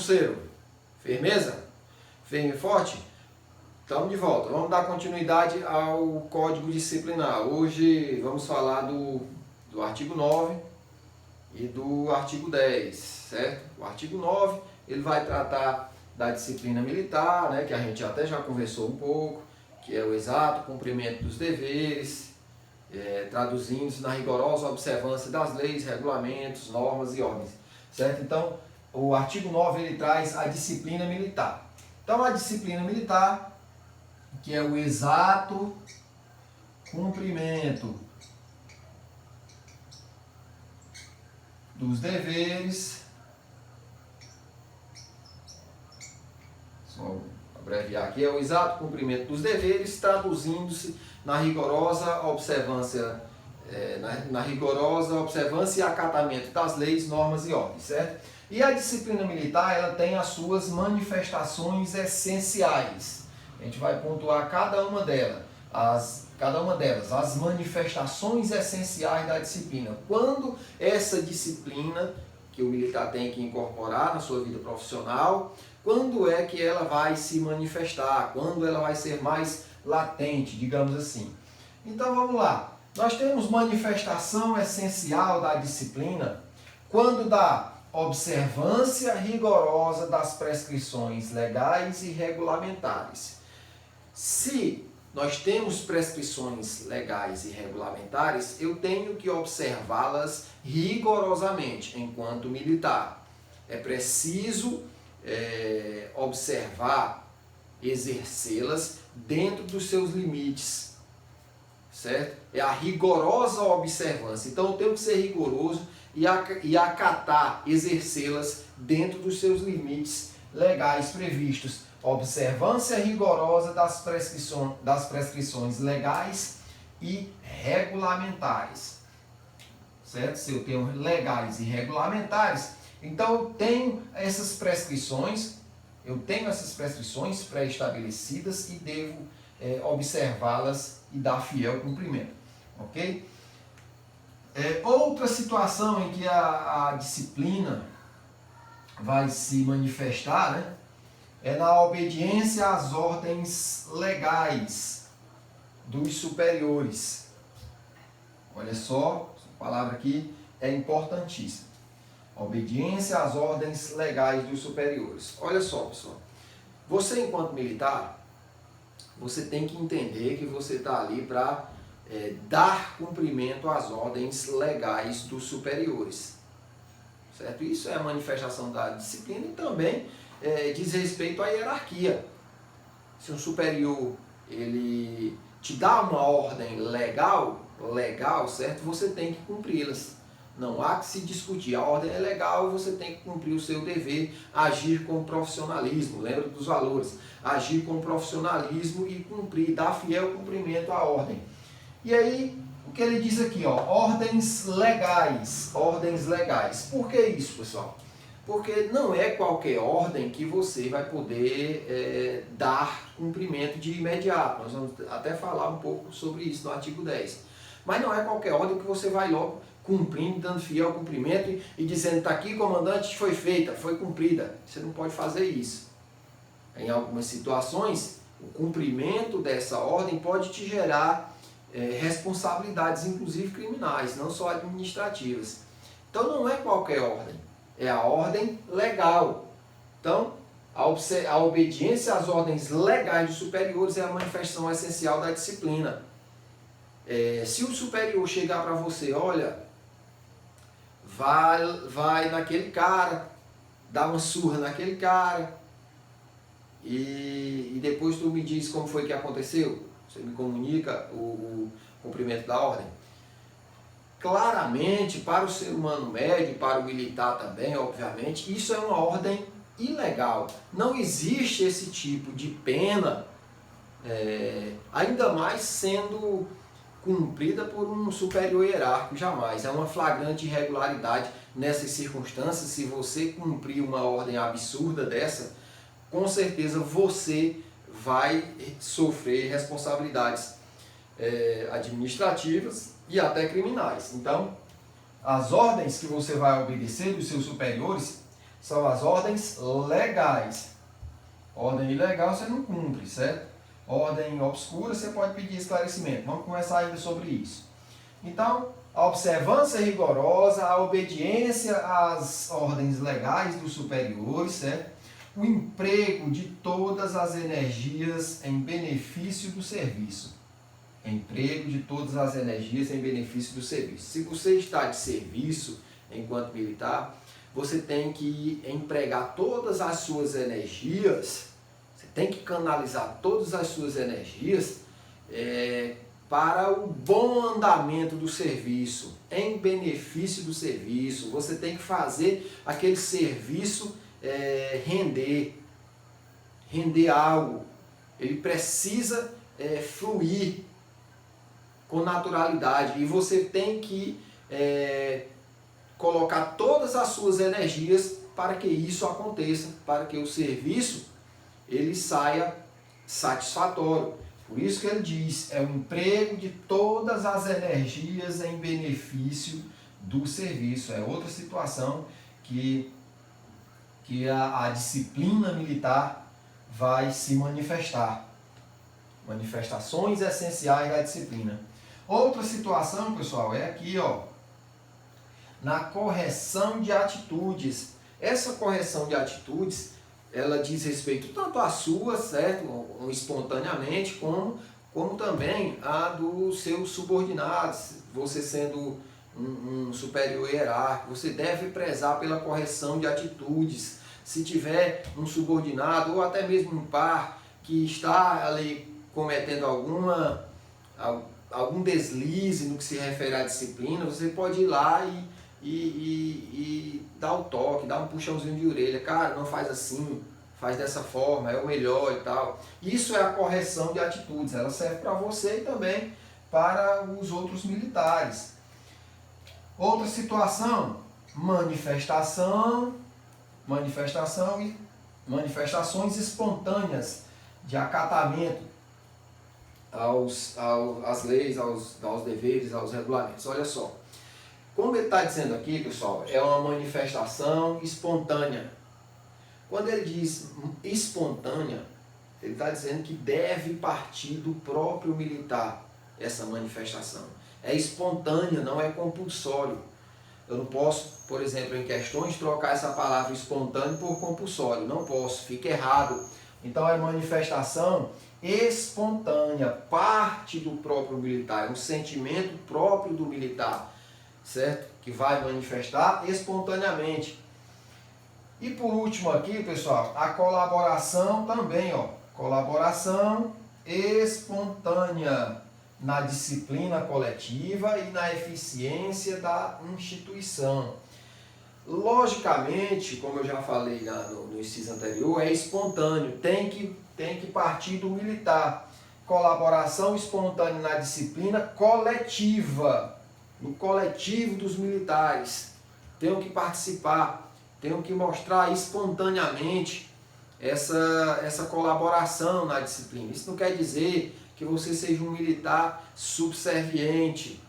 concurseiro? Firmeza? Firme e forte? Estamos de volta. Vamos dar continuidade ao Código Disciplinar. Hoje vamos falar do artigo 9 e do artigo 10, certo? O artigo 9, ele vai tratar da disciplina militar, né, que a gente até já conversou um pouco, que é o exato cumprimento dos deveres, traduzindo-se na rigorosa observância das leis, regulamentos, normas e ordens, certo? Então, o artigo 9 ele traz a disciplina militar. Então, a disciplina militar, que é o exato cumprimento dos deveres, só abreviar aqui, é o exato cumprimento dos deveres, traduzindo-se na rigorosa observância, e acatamento das leis, normas e ordens, certo? E a disciplina militar, ela tem as suas manifestações essenciais. A gente vai pontuar cada uma delas, as manifestações essenciais da disciplina. Quando essa disciplina que o militar tem que incorporar na sua vida profissional, quando é que ela vai se manifestar, quando ela vai ser mais latente, digamos assim. Então vamos lá. Nós temos manifestação essencial da disciplina quando da observância rigorosa das prescrições legais e regulamentares. Se nós temos prescrições legais e regulamentares, eu tenho que observá-las rigorosamente enquanto militar. É preciso observar, exercê-las dentro dos seus limites, certo? É a rigorosa observância. Então eu tenho que ser rigoroso e acatar, exercê-las dentro dos seus limites legais previstos. Observância rigorosa das prescrições legais e regulamentares, certo? Se eu tenho legais e regulamentares, então eu tenho essas prescrições pré-estabelecidas e devo observá-las e dar fiel cumprimento, ok? Outra situação em que a disciplina vai se manifestar, né, é na obediência às ordens legais dos superiores. Olha só, essa palavra aqui é importantíssima. Obediência às ordens legais dos superiores. Olha só, pessoal. Você, enquanto militar, você tem que entender que você está ali para dar cumprimento às ordens legais dos superiores. Certo? Isso é a manifestação da disciplina e também diz respeito à hierarquia. Se um superior ele te dá uma ordem legal, certo? Você tem que cumpri-las. Não há que se discutir. A ordem é legal, você tem que cumprir o seu dever, agir com profissionalismo. Lembra dos valores. Agir com profissionalismo e cumprir, dar fiel cumprimento à ordem. E aí, o que ele diz aqui, ó, ordens legais. Por que isso, pessoal? Porque não é qualquer ordem que você vai poder dar cumprimento de imediato. Nós vamos até falar um pouco sobre isso no artigo 10. Mas não é qualquer ordem que você vai logo cumprindo, dando fiel cumprimento e dizendo, está aqui, comandante, foi feita, foi cumprida. Você não pode fazer isso. Em algumas situações, o cumprimento dessa ordem pode te gerar responsabilidades, inclusive criminais, não só administrativas. Então não é qualquer ordem, é a ordem legal. Então, a obediência às ordens legais dos superiores é a manifestação essencial da disciplina. Se o superior chegar para você, olha, vai naquele cara, dá uma surra naquele cara, e depois tu me diz como foi que aconteceu, você me comunica o cumprimento da ordem. Claramente, para o ser humano médio, para o militar também, obviamente, isso é uma ordem ilegal. Não existe esse tipo de pena, ainda mais sendo cumprida por um superior hierárquico, jamais. É uma flagrante irregularidade nessas circunstâncias. Se você cumprir uma ordem absurda dessa, com certeza você vai sofrer responsabilidades administrativas e até criminais. Então, as ordens que você vai obedecer dos seus superiores são as ordens legais. Ordem ilegal você não cumpre, certo? Ordem obscura você pode pedir esclarecimento. Vamos começar ainda sobre isso. Então, a observância rigorosa, a obediência às ordens legais dos superiores, certo? O emprego de todas as energias em benefício do serviço. Emprego de todas as energias em benefício do serviço. Se você está de serviço enquanto militar, você tem que empregar todas as suas energias, você tem que canalizar todas as suas energias para o bom andamento do serviço, em benefício do serviço. Você tem que fazer aquele serviço render algo. Ele precisa fluir com naturalidade e você tem que colocar todas as suas energias para que isso aconteça, para que o serviço ele saia satisfatório. Por isso que ele diz, é o emprego de todas as energias em benefício do serviço. É outra situação que a disciplina militar vai se manifestar. Manifestações essenciais da disciplina. Outra situação, pessoal, é aqui, ó, na correção de atitudes. Essa correção de atitudes, ela diz respeito tanto à sua, certo, espontaneamente, como também a dos seus subordinados. Você sendo um superior hierárquico, você deve prezar pela correção de atitudes. Se tiver um subordinado ou até mesmo um par que está ali cometendo algum deslize no que se refere à disciplina, você pode ir lá e dar o toque, dar um puxãozinho de orelha. Cara, não faz assim, faz dessa forma, é o melhor e tal. Isso é a correção de atitudes, ela serve para você e também para os outros militares. Outra situação, manifestações espontâneas de acatamento às leis, aos deveres, aos regulamentos. Olha só, como ele está dizendo aqui, pessoal, é uma manifestação espontânea. Quando ele diz espontânea, ele está dizendo que deve partir do próprio militar essa manifestação. É espontânea, não é compulsório. Eu não posso, por exemplo, em questões, trocar essa palavra espontâneo por compulsório. Não posso, fica errado. Então é manifestação espontânea, parte do próprio militar, é um sentimento próprio do militar, certo? Que vai manifestar espontaneamente. E por último aqui, pessoal, a colaboração também, ó, colaboração espontânea na disciplina coletiva e na eficiência da instituição. Logicamente, como eu já falei no inciso anterior, é espontâneo, tem que partir do militar. Colaboração espontânea na disciplina coletiva, no coletivo dos militares. Tenho que participar, tenho que mostrar espontaneamente essa colaboração na disciplina. Isso não quer dizer que você seja um militar subserviente.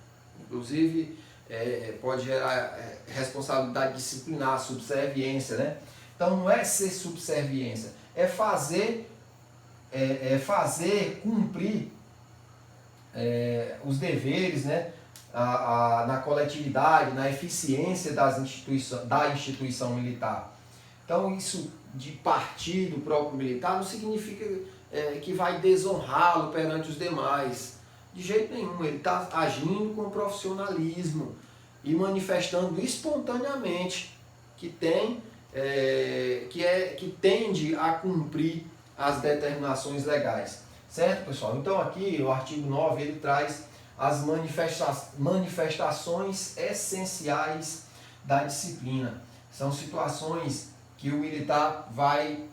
Inclusive, pode gerar responsabilidade disciplinar, subserviência, né? Então não é ser subserviência, é fazer cumprir os deveres, né? Na coletividade, na eficiência da instituição militar. Então isso de partir do próprio militar não significa que vai desonrá-lo perante os demais. De jeito nenhum, ele está agindo com profissionalismo e manifestando espontaneamente que tende a cumprir as determinações legais. Certo, pessoal? Então aqui o artigo 9 ele traz as manifestações essenciais da disciplina. São situações que o militar vai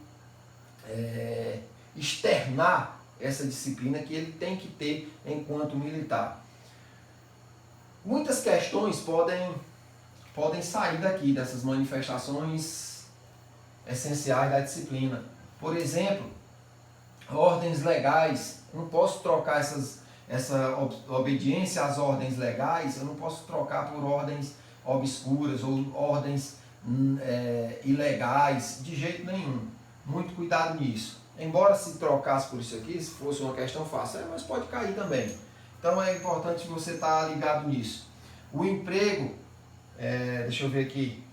externar essa disciplina que ele tem que ter enquanto militar. Muitas questões podem sair daqui, dessas manifestações essenciais da disciplina. Por exemplo, ordens legais. Eu não posso trocar essa obediência às ordens legais, eu não posso trocar por ordens obscuras ou ordens ilegais, de jeito nenhum. Muito cuidado nisso. Embora se trocasse por isso aqui, se fosse uma questão fácil, mas pode cair também. Então é importante você estar ligado nisso. O emprego, deixa eu ver aqui.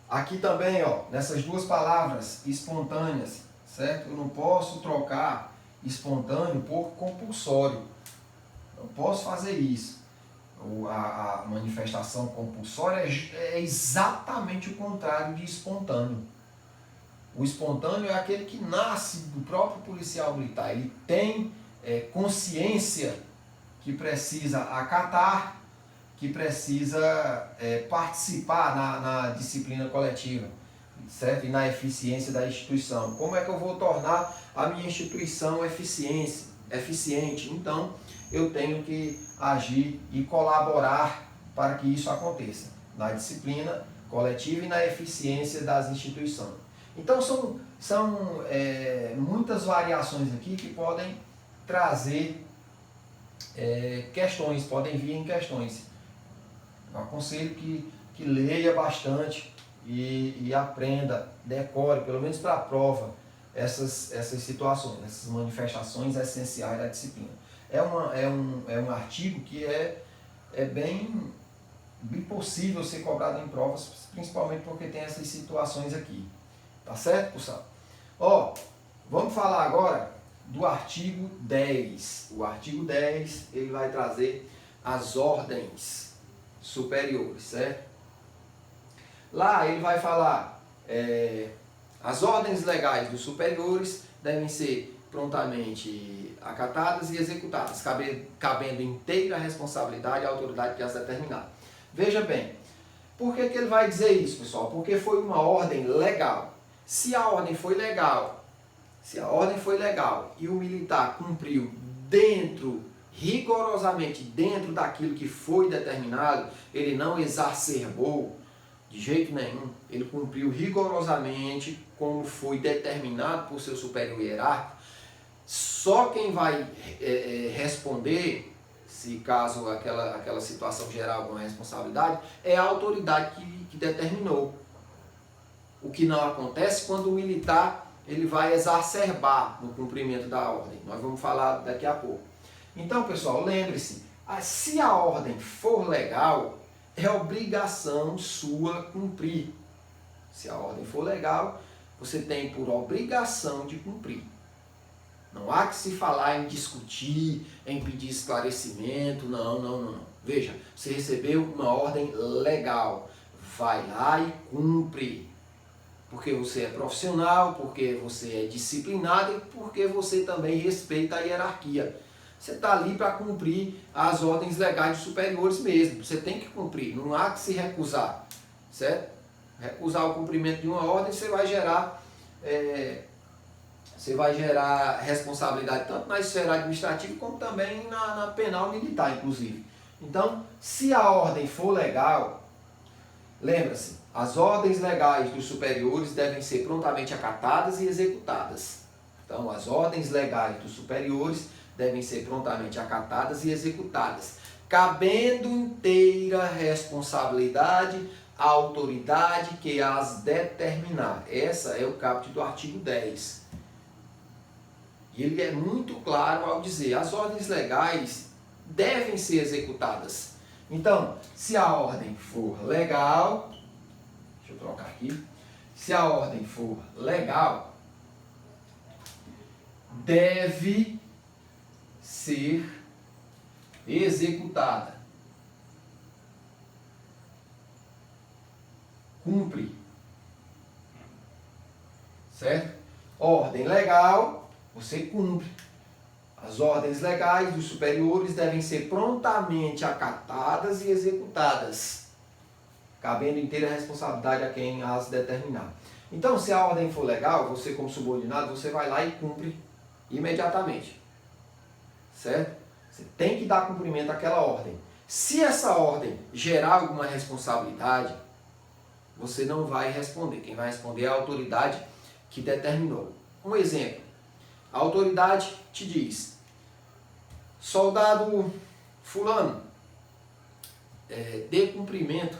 Aqui também, ó, nessas duas palavras, espontâneas, certo? Eu não posso trocar espontâneo por compulsório. Eu posso fazer isso. A manifestação compulsória é exatamente o contrário de espontâneo. O espontâneo é aquele que nasce do próprio policial militar. Ele tem consciência que precisa acatar, que precisa participar na disciplina coletiva, certo? E na eficiência da instituição. Como é que eu vou tornar a minha instituição eficiente? Então, eu tenho que agir e colaborar para que isso aconteça, na disciplina coletiva e na eficiência das instituições. Então, são muitas variações aqui que podem trazer questões, podem vir em questões. Eu aconselho que leia bastante e aprenda, decore, pelo menos para a prova, essas situações, essas manifestações essenciais da disciplina. É um artigo que é bem possível ser cobrado em provas, principalmente porque tem essas situações aqui. Tá certo, pessoal? Ó, vamos falar agora do artigo 10. O artigo 10, ele vai trazer as ordens superiores, certo? Lá ele vai falar, as ordens legais dos superiores devem ser prontamente acatadas e executadas, cabendo inteira responsabilidade à autoridade que as determinar. Veja bem, por que ele vai dizer isso, pessoal? Porque foi uma ordem legal. Se a ordem foi legal e o militar cumpriu rigorosamente dentro daquilo que foi determinado, ele não exacerbou de jeito nenhum, ele cumpriu rigorosamente como foi determinado por seu superior hierárquico, só quem vai responder, se caso aquela situação gerar alguma responsabilidade, é a autoridade que determinou. O que não acontece quando o militar ele vai exacerbar no cumprimento da ordem. Nós vamos falar daqui a pouco. Então, pessoal, lembre-se, se a ordem for legal, é obrigação sua cumprir. Se a ordem for legal, você tem por obrigação de cumprir. Não há que se falar em discutir, em pedir esclarecimento, não. Veja, você recebeu uma ordem legal, vai lá e cumpre. Porque você é profissional, porque você é disciplinado e porque você também respeita a hierarquia. Você está ali para cumprir as ordens legais dos superiores mesmo. Você tem que cumprir, não há que se recusar, certo? Recusar o cumprimento de uma ordem, você vai gerar responsabilidade tanto na esfera administrativa como também na penal militar, inclusive. Então, se a ordem for legal, lembra-se, as ordens legais dos superiores devem ser prontamente acatadas e executadas. Então, as ordens legais dos superiores devem ser prontamente acatadas e executadas, cabendo inteira responsabilidade à autoridade que as determinar. Essa é o caput do artigo 10. E ele é muito claro ao dizer, as ordens legais devem ser executadas. Então, se a ordem for legal, deixa eu trocar aqui, se a ordem for legal, deve ser executada. Cumpre. Certo? Ordem legal, você cumpre. As ordens legais dos superiores devem ser prontamente acatadas e executadas, cabendo inteira responsabilidade a quem as determinar. Então, se a ordem for legal, você como subordinado, você vai lá e cumpre imediatamente. Certo? Você tem que dar cumprimento àquela ordem. Se essa ordem gerar alguma responsabilidade, você não vai responder. Quem vai responder é a autoridade que determinou. Um exemplo. A autoridade te diz, soldado fulano, dê cumprimento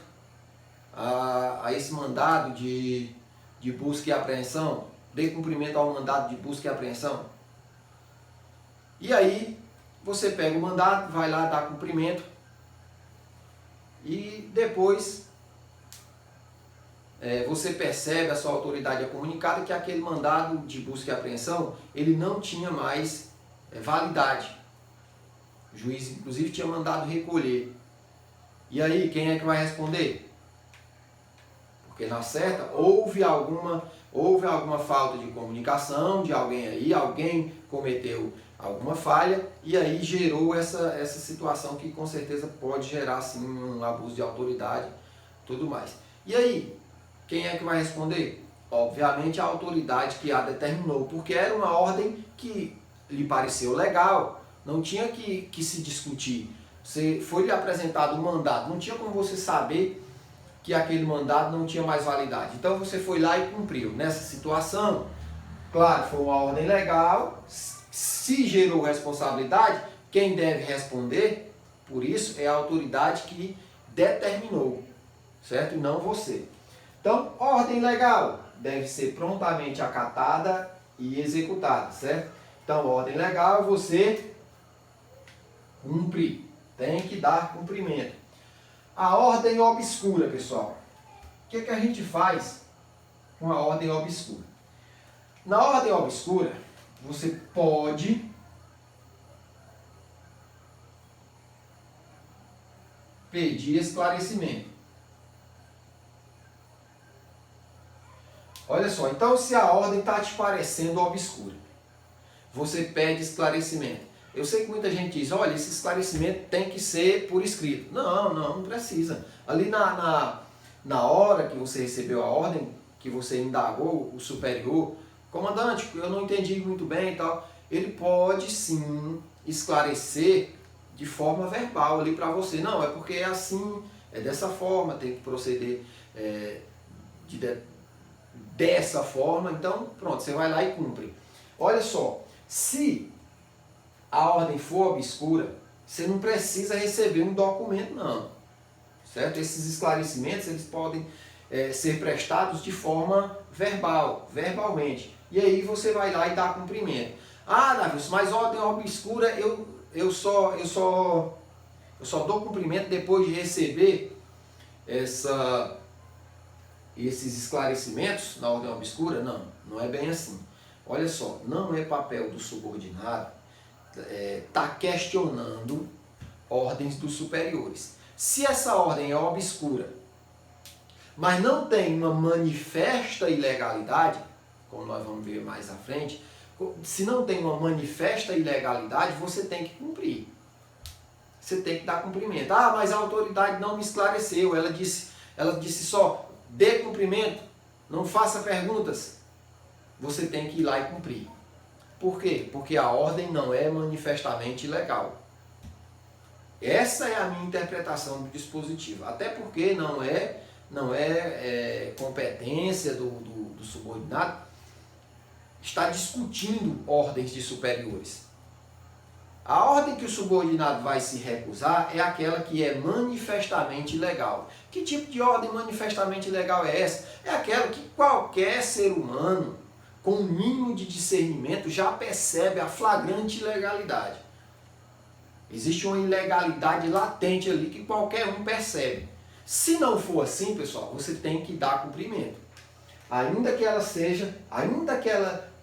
a esse mandado de busca e apreensão, dê cumprimento ao mandado de busca e apreensão. E aí, você pega o mandado, vai lá dar cumprimento e depois você percebe, a sua autoridade é comunicada que aquele mandado de busca e apreensão, ele não tinha mais validade. O juiz, inclusive, tinha mandado recolher. E aí, quem é que vai responder? Porque na certa, houve alguma falta de comunicação de alguém aí, alguém cometeu alguma falha e aí gerou essa situação que com certeza pode gerar sim um abuso de autoridade e tudo mais. E aí, quem é que vai responder? Obviamente a autoridade que a determinou, porque era uma ordem que lhe pareceu legal, não tinha que se discutir. Foi-lhe apresentado um mandado, não tinha como você saber que aquele mandado não tinha mais validade. Então você foi lá e cumpriu. Nessa situação, claro, foi uma ordem legal, se gerou responsabilidade, quem deve responder por isso é a autoridade que determinou, certo? E não você. Então, ordem legal deve ser prontamente acatada e executada, certo? Então, ordem legal é você cumprir, tem que dar cumprimento. A ordem obscura, pessoal. O que é que a gente faz com a ordem obscura? Na ordem obscura, você pode pedir esclarecimento. Olha só, então se a ordem está te parecendo obscura, você pede esclarecimento. Eu sei que muita gente diz, olha, esse esclarecimento tem que ser por escrito. Não precisa. Ali na hora que você recebeu a ordem, que você indagou o superior, comandante, eu não entendi muito bem e tal, ele pode sim esclarecer de forma verbal ali para você. Não, é porque é assim, é dessa forma, tem que proceder dessa forma, então pronto, você vai lá e cumpre. Olha só, se a ordem for obscura, você não precisa receber um documento não, certo? Esses esclarecimentos, eles podem ser prestados de forma verbalmente, e aí você vai lá e dá cumprimento. Ah, Davi, mas ordem obscura eu só dou cumprimento depois de receber esses esclarecimentos na ordem obscura? Não é bem assim. Olha só, não é papel do subordinado tá questionando ordens dos superiores. Se essa ordem é obscura, mas não tem uma manifesta ilegalidade, como nós vamos ver mais à frente, se não tem uma manifesta ilegalidade, você tem que cumprir. Você tem que dar cumprimento. Ah, mas a autoridade não me esclareceu. Ela disse só, dê cumprimento, não faça perguntas. Você tem que ir lá e cumprir. Por quê? Porque a ordem não é manifestamente ilegal. Essa é a minha interpretação do dispositivo. Até porque não é competência do subordinado estar discutindo ordens de superiores. A ordem que o subordinado vai se recusar é aquela que é manifestamente ilegal. Que tipo de ordem manifestamente ilegal é essa? É aquela que qualquer ser humano, com um mínimo de discernimento, já percebe a flagrante ilegalidade. Existe uma ilegalidade latente ali que qualquer um percebe. Se não for assim, pessoal, você tem que dar cumprimento. Ainda que ela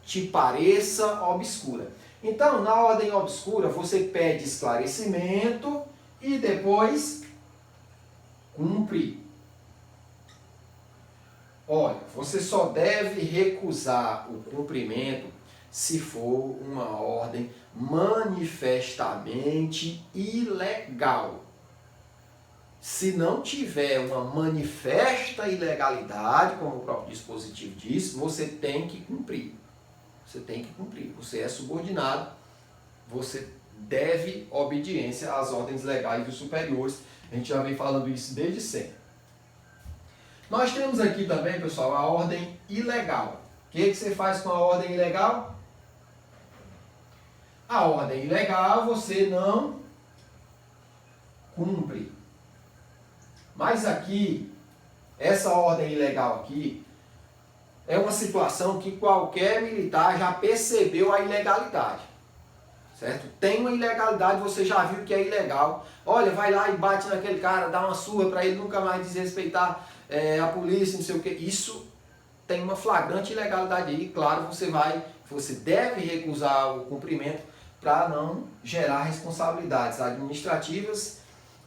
te pareça obscura. Então, na ordem obscura, você pede esclarecimento e depois cumpre. Olha, você só deve recusar o cumprimento se for uma ordem manifestamente ilegal. Se não tiver uma manifesta ilegalidade, como o próprio dispositivo diz, você tem que cumprir. Você tem que cumprir. Você é subordinado, você deve obediência às ordens legais dos superiores. A gente já vem falando isso desde sempre. Nós temos aqui também, pessoal, a ordem ilegal. O que você faz com a ordem ilegal? A ordem ilegal você não cumpre. Mas aqui essa ordem ilegal aqui é uma situação que qualquer militar já percebeu a ilegalidade, certo? Tem uma ilegalidade, você já viu que é ilegal. Olha, vai lá e bate naquele cara, dá uma surra para ele nunca mais desrespeitar a polícia, não sei o que. Isso tem uma flagrante ilegalidade aí. Claro, você deve recusar o cumprimento para não gerar responsabilidades administrativas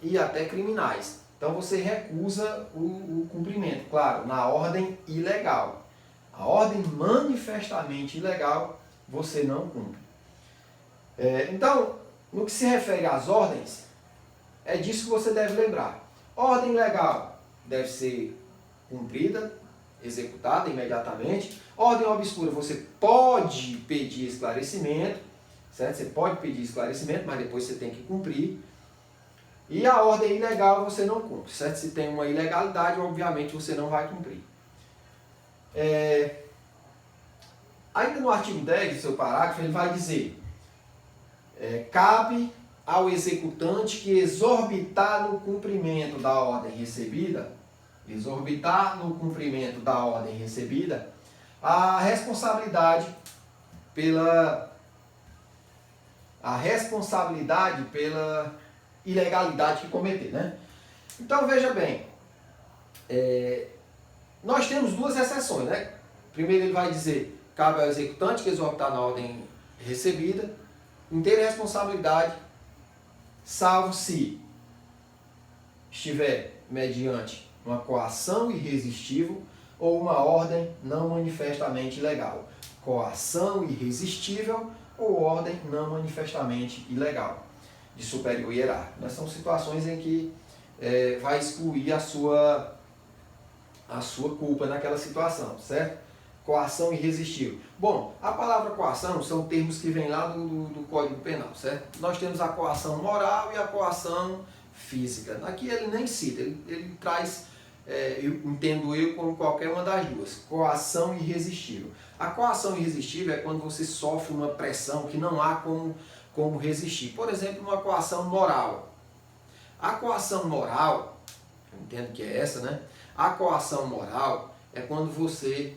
e até criminais. Então você recusa o cumprimento, claro, na ordem ilegal. A ordem manifestamente ilegal, você não cumpre. Então, no que se refere às ordens, é disso que você deve lembrar. Ordem legal deve ser cumprida, executada imediatamente. Ordem obscura, você pode pedir esclarecimento, certo? Você pode pedir esclarecimento, mas depois você tem que cumprir. E a ordem ilegal você não cumpre, certo? Se tem uma ilegalidade, obviamente você não vai cumprir. Ainda no artigo 10 do seu parágrafo, ele vai dizer: cabe ao executante que exorbitar no cumprimento da ordem recebida, a responsabilidade pela ilegalidade que cometer, né? Então veja bem, nós temos duas exceções, né? Primeiro ele vai dizer: cabe ao executante que exorbitar na ordem recebida inteira responsabilidade, salvo se estiver mediante uma coação irresistível ou uma ordem não manifestamente ilegal. Coação irresistível ou ordem não manifestamente ilegal, de superior hierárquico. São situações em que vai excluir a sua culpa naquela situação, certo? Coação irresistível. Bom, a palavra coação são termos que vêm lá do Código Penal, certo? Nós temos a coação moral e a coação física. Aqui ele nem cita, ele traz, entendo eu, como qualquer uma das duas. Coação irresistível. A coação irresistível é quando você sofre uma pressão que não há como resistir. Por exemplo, uma coação moral. A coação moral, eu entendo que é essa, né? A coação moral é quando você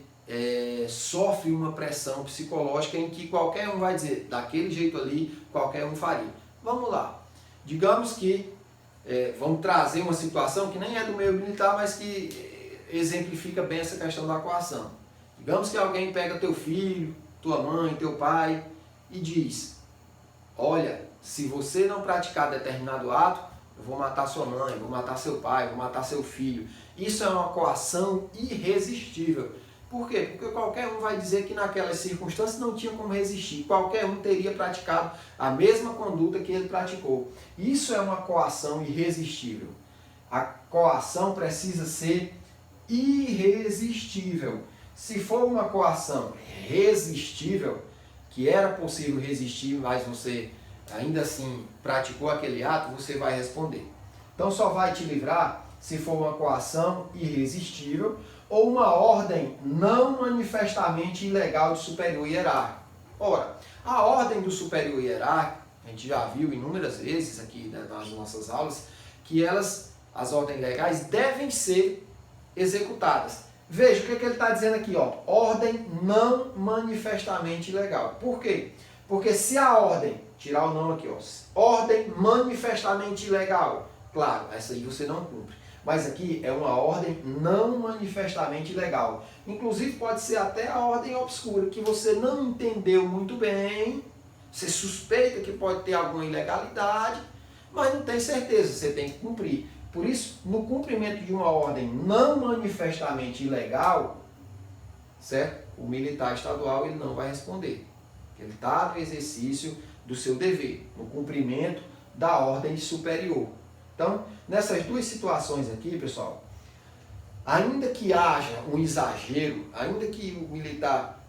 sofre uma pressão psicológica em que qualquer um vai dizer, daquele jeito ali, qualquer um faria. Vamos lá. Digamos que, vamos trazer uma situação que nem é do meio militar, mas que exemplifica bem essa questão da coação. Digamos que alguém pega teu filho, tua mãe, teu pai e diz: olha, se você não praticar determinado ato, eu vou matar sua mãe, vou matar seu pai, vou matar seu filho. Isso é uma coação irresistível. Por quê? Porque qualquer um vai dizer que naquelas circunstâncias não tinha como resistir. Qualquer um teria praticado a mesma conduta que ele praticou. Isso é uma coação irresistível. A coação precisa ser irresistível. Se for uma coação resistível, que era possível resistir, mas você ainda assim praticou aquele ato, você vai responder. Então só vai te livrar se for uma coação irresistível ou uma ordem não manifestamente ilegal de superior hierárquico. Ora, a ordem do superior hierárquico, a gente já viu inúmeras vezes aqui, né, nas nossas aulas, que as ordens legais devem ser executadas. Veja o que ele está dizendo aqui, ó, ordem não manifestamente ilegal. Por quê? Porque se a ordem, tirar o não aqui, ó, ordem manifestamente ilegal, claro, essa aí você não cumpre. Mas aqui é uma ordem não manifestamente ilegal. Inclusive pode ser até a ordem obscura, que você não entendeu muito bem, você suspeita que pode ter alguma ilegalidade, mas não tem certeza, você tem que cumprir. Por isso, no cumprimento de uma ordem não manifestamente ilegal, certo? O militar estadual ele não vai responder. Ele está no exercício do seu dever, no cumprimento da ordem superior. Então, nessas duas situações aqui, pessoal, ainda que haja um exagero, ainda que o militar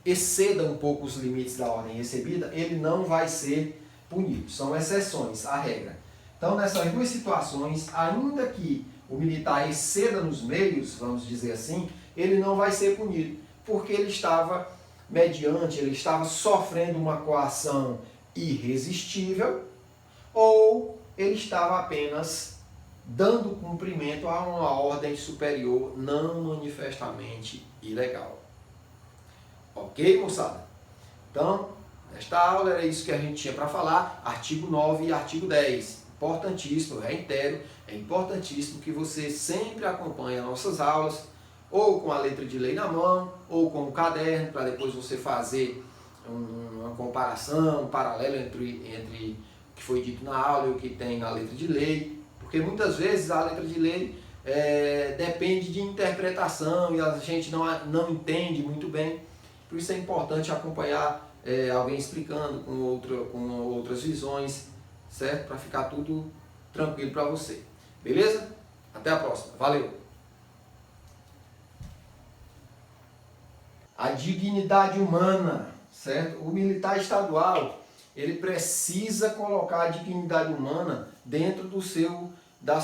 exceda um pouco os limites da ordem recebida, ele não vai ser punido. São exceções à regra. Então, nessas duas situações, ainda que o militar exceda nos meios, vamos dizer assim, ele não vai ser punido, porque ele estava sofrendo uma coação irresistível, ou ele estava apenas dando cumprimento a uma ordem superior não manifestamente ilegal. Ok, moçada? Então, nesta aula era isso que a gente tinha para falar, artigo 9 e artigo 10. Importantíssimo, eu reitero, é importantíssimo que você sempre acompanhe as nossas aulas, ou com a letra de lei na mão, ou com o caderno, para depois você fazer uma comparação, um paralelo entre o que foi dito na aula e o que tem na letra de lei, porque muitas vezes a letra de lei depende de interpretação e a gente não entende muito bem, por isso é importante acompanhar alguém explicando com outras visões, certo? Para ficar tudo tranquilo para você. Beleza? Até a próxima. Valeu! A dignidade humana, certo? O militar estadual, ele precisa colocar a dignidade humana dentro da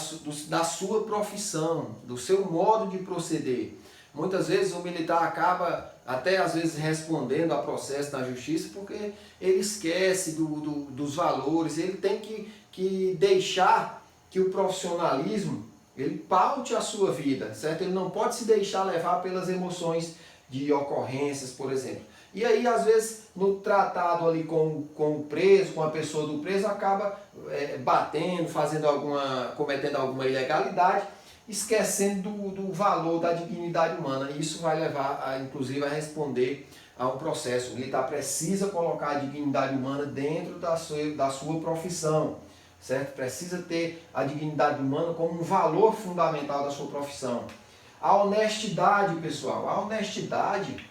sua profissão, do seu modo de proceder. Muitas vezes o militar acaba até às vezes respondendo a processo na justiça porque ele esquece dos valores, ele tem que deixar que o profissionalismo ele paute a sua vida, certo? Ele não pode se deixar levar pelas emoções de ocorrências, por exemplo. E aí, às vezes, no tratado ali com o preso, com a pessoa do preso, acaba batendo, cometendo alguma ilegalidade, esquecendo do valor da dignidade humana. E isso vai levar, inclusive, a responder a um processo. O militar precisa colocar a dignidade humana dentro da sua profissão, certo? Precisa ter a dignidade humana como um valor fundamental da sua profissão. A honestidade, pessoal, a honestidade,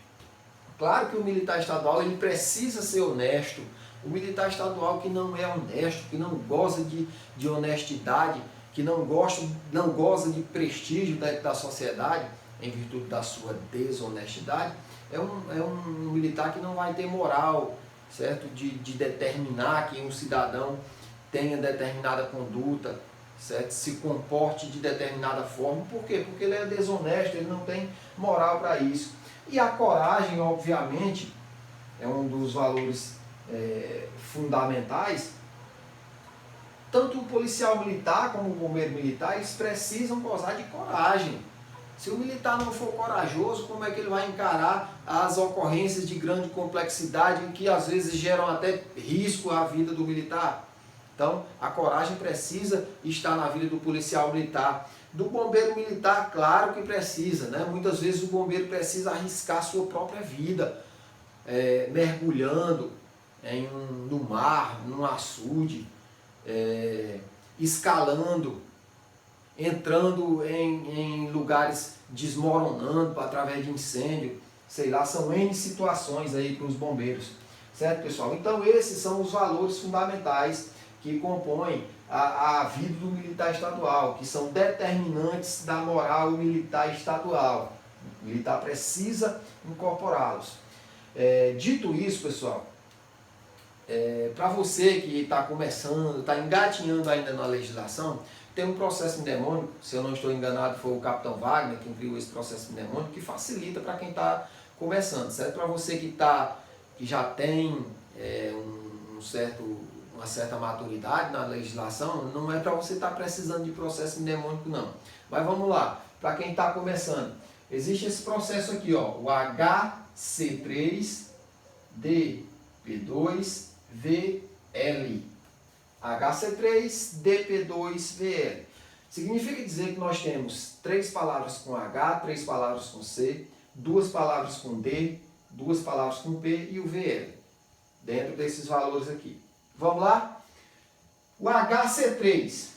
claro que o militar estadual ele precisa ser honesto. O militar estadual que não é honesto, que não goza de honestidade, que não goza de prestígio da sociedade, em virtude da sua desonestidade, é um militar que não vai ter moral, certo? De determinar que um cidadão tenha determinada conduta, certo? Se comporte de determinada forma. Por quê? Porque ele é desonesto, ele não tem moral para isso. E a coragem, obviamente, é um dos valores fundamentais. Tanto o policial militar como o bombeiro militar, eles precisam gozar de coragem. Se o militar não for corajoso, como é que ele vai encarar as ocorrências de grande complexidade que às vezes geram até risco à vida do militar? Então, a coragem precisa estar na vida do policial militar. Do bombeiro militar, claro que precisa, né? Muitas vezes o bombeiro precisa arriscar a sua própria vida, mergulhando no mar, num açude, escalando, entrando em lugares desmoronando através de incêndio, sei lá, são N situações aí para os bombeiros, certo, pessoal? Então, esses são os valores fundamentais que compõem a vida do militar estadual, que são determinantes da moral militar estadual. O militar precisa incorporá-los. Dito isso, pessoal, para você que está começando, está engatinhando ainda na legislação, tem um processo mnemônico, se eu não estou enganado, foi o Capitão Wagner que criou esse processo mnemônico, que facilita para quem está começando, certo? Para você que já tem uma certa maturidade na legislação, não é para você estar precisando de processo mnemônico, não. Mas vamos lá, para quem está começando, existe esse processo aqui, ó, o HC3DP2VL. HC3DP2VL. Significa dizer que nós temos 3 palavras com H, 3 palavras com C, 2 palavras com D, 2 palavras com P e o VL. Dentro desses valores aqui. Vamos lá? O HC3.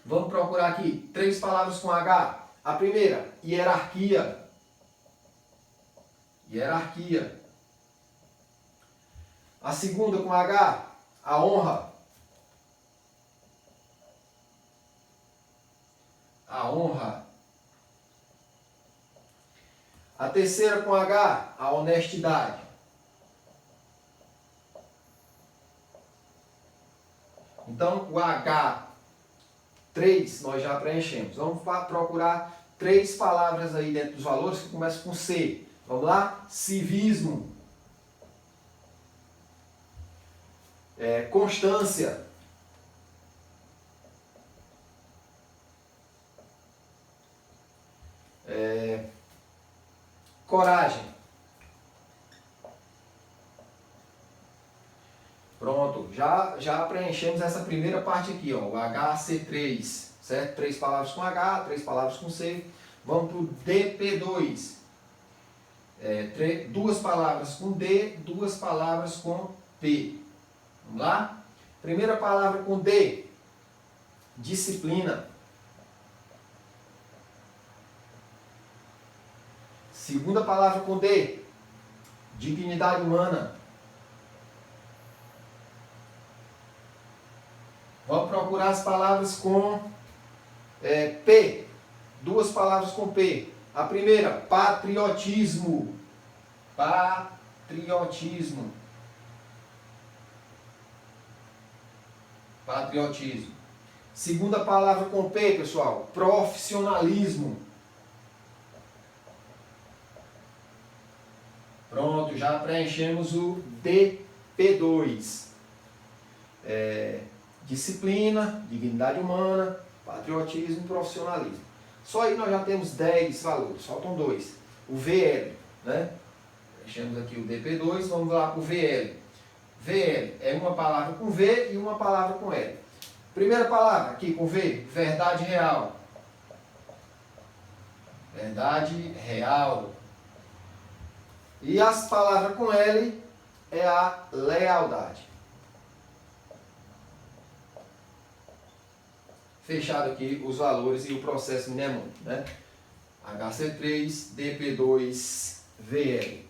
Vamos procurar aqui 3 palavras com H. A primeira, hierarquia. Hierarquia. A segunda com H, a honra. A honra. A terceira com H, a honestidade. Então, o H3 nós já preenchemos. Vamos procurar 3 palavras aí dentro dos valores que começam com C. Vamos lá? Civismo. Constância. coragem. Pronto, já preenchemos essa primeira parte aqui, ó, o HC3, certo? 3 palavras com H, 3 palavras com C. Vamos para o DP2. 2 palavras com D, 2 palavras com P. Vamos lá? Primeira palavra com D, disciplina. Segunda palavra com D, dignidade humana. Vamos procurar as palavras com P. 2 palavras com P. A primeira, patriotismo. Patriotismo. Patriotismo. Segunda palavra com P, pessoal, profissionalismo. Pronto, já preenchemos o DP2. Disciplina, dignidade humana, patriotismo e profissionalismo. Só aí nós já temos 10 valores, faltam 2. O VL, né? Preenchemos aqui o DP2, vamos lá para o VL. VL é uma palavra com V e uma palavra com L. Primeira palavra aqui com V, verdade real. Verdade real. E as palavras com L é a lealdade. Fechado aqui os valores e o processo mnemônico, né? HC3, DP2, VL.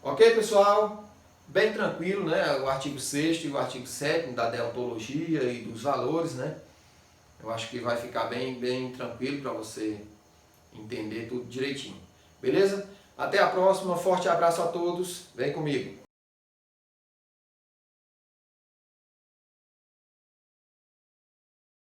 Ok, pessoal? Bem tranquilo, né? O artigo 6º e o artigo 7º da deontologia e dos valores, né? Eu acho que vai ficar bem tranquilo para você entender tudo direitinho. Beleza? Até a próxima, forte abraço a todos, vem comigo!